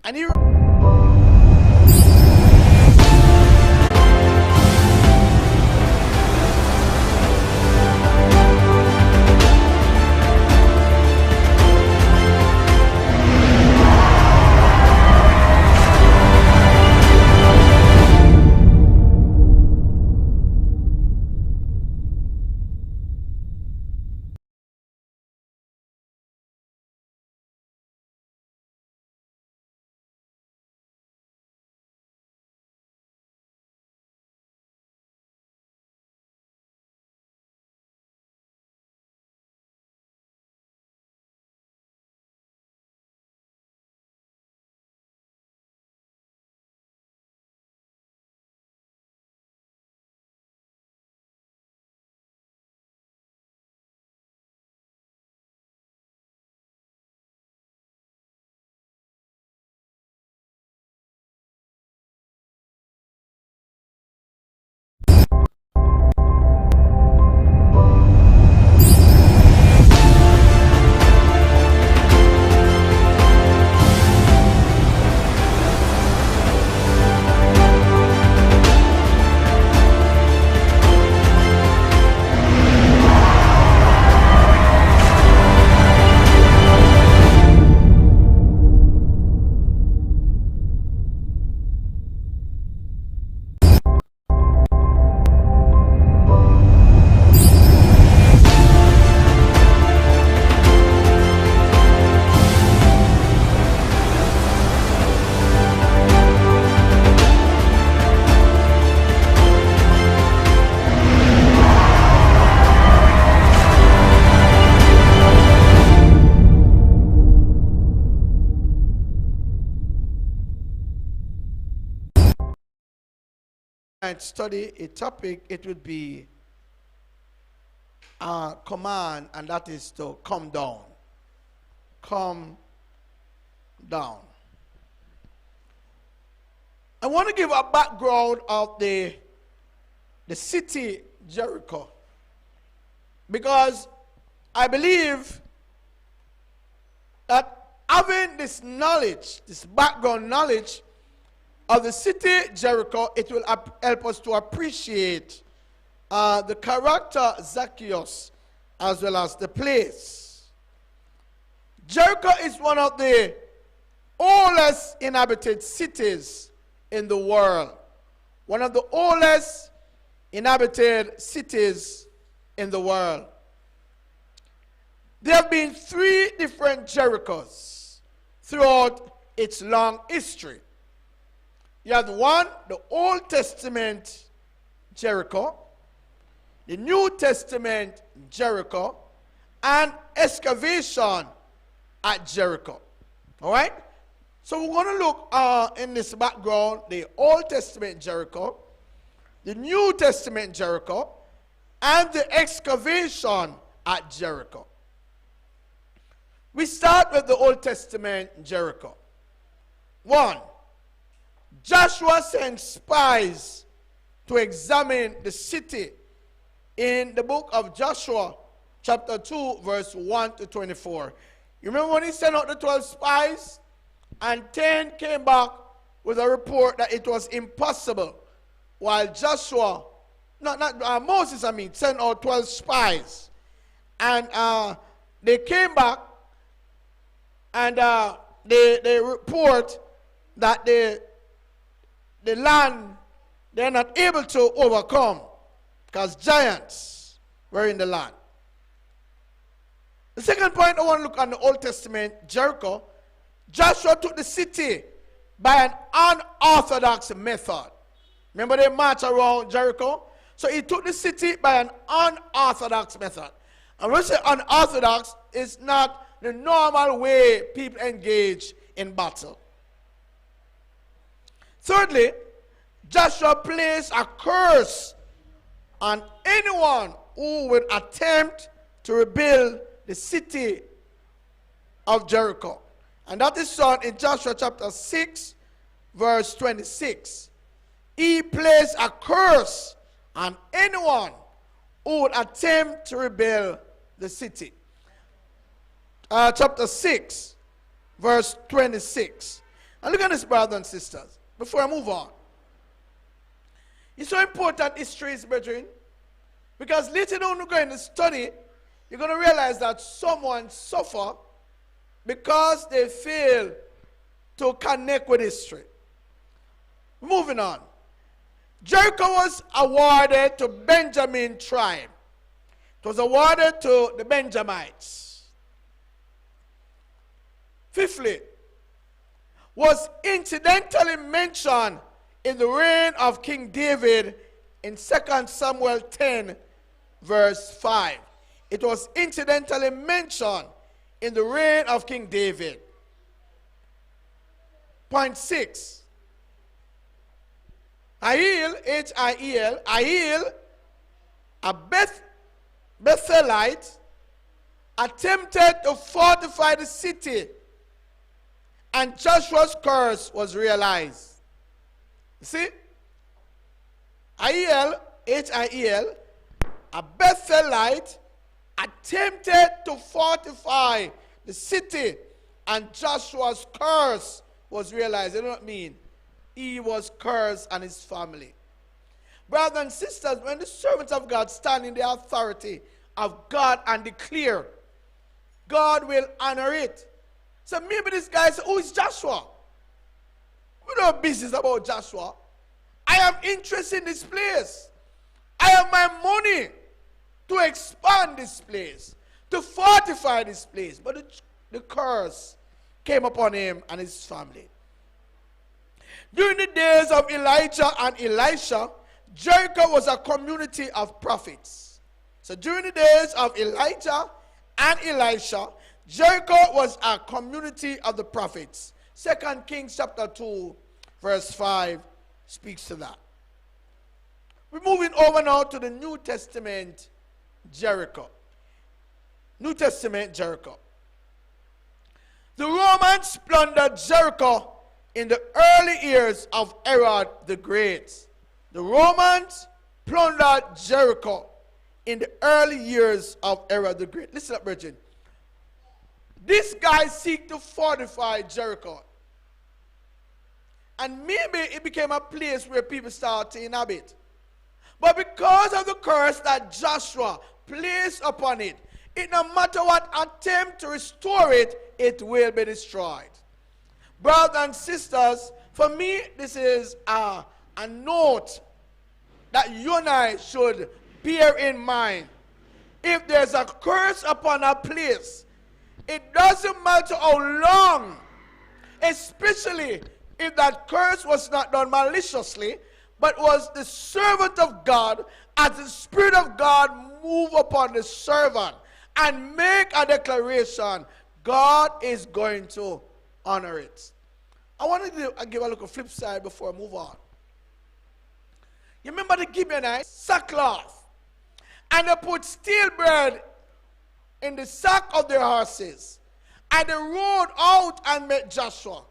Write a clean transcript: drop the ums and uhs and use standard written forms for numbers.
And he might study a topic, it would be a command, and that is to come down. Come down. I want to give a background of the city Jericho, because I believe that having this knowledge, this background knowledge of the city Jericho, it will help us to appreciate the character Zacchaeus as well as the place. Jericho is one of the oldest inhabited cities in the world. One of the oldest inhabited cities in the world. There have been 3 different Jerichos throughout its long history. You have the Old Testament Jericho, the New Testament Jericho, and excavation at Jericho. All right? So we're going to look in this background, the Old Testament Jericho, the New Testament Jericho, and the excavation at Jericho. We start with the Old Testament Jericho. 1. Joshua sent spies to examine the city in the book of Joshua, chapter 2, verse 1 to 24. You remember when he sent out the 12 spies? And 10 came back with a report that it was impossible. While Moses sent out 12 spies. And they came back and they report that the land they're not able to overcome because giants were in the land. The second point I want to look at the Old Testament Jericho. Joshua took the city by an unorthodox method. Remember they marched around Jericho? So he took the city by an unorthodox method. And when we say unorthodox, it's not the normal way people engage in battle. Thirdly, Joshua placed a curse on anyone who would attempt to rebuild the city of Jericho. And that is found in Joshua chapter 6, verse 26. He placed a curse on anyone who would attempt to rebuild the city. Chapter 6, verse 26. And look at this, brothers and sisters, before I move on. It's so important, history is, brethren, because later on we're going to study, you're going to realize that someone suffered because they failed to connect with history. Moving on. Jericho was awarded to Benjamin tribe. It was awarded to the Benjamites. Fifthly, was incidentally mentioned in the reign of King David in 2 Samuel 10, verse 5. It was incidentally mentioned in the reign of King David. Point 6. Ahiel, H-I-E-L, Ahiel, a Bethelite, attempted to fortify the city, and Joshua's curse was realized. You see? Ahiel, H-I-E-L, a Bethelite, attempted to fortify the city, and Joshua's curse was realized. You know what I mean? He was cursed and his family. Brothers and sisters, when the servants of God stand in the authority of God and declare, God will honor it. So maybe this guy says, who is Joshua? We don't have business about Joshua. I am interested in this place. I have my money to expand this place, to fortify this place. But the curse came upon him and his family. During the days of Elijah and Elisha, Jericho was a community of prophets. So during the days of Elijah and Elisha, Jericho was a community of the prophets. 2 Kings chapter 2, verse 5 speaks to that. We're moving over now to the New Testament Jericho. New Testament Jericho. The Romans plundered Jericho in the early years of Herod the Great. The Romans plundered Jericho in the early years of Herod the Great. Listen up, brethren. This guy seeked to fortify Jericho. And maybe it became a place where people started to inhabit. But because of the curse that Joshua placed upon it, no matter what attempt to restore it, it will be destroyed. Brothers and sisters, for me, this is a note that you and I should bear in mind. If there's a curse upon a place, it doesn't matter how long, especially if that curse was not done maliciously, but was the servant of God, as the Spirit of God move upon the servant and make a declaration, God is going to honor it. I wanted to give a look at flip side before I move on. You remember the Gibeonites? Sackcloth. And they put stale bread in the sack of their horses. And they rode out and met Joshua.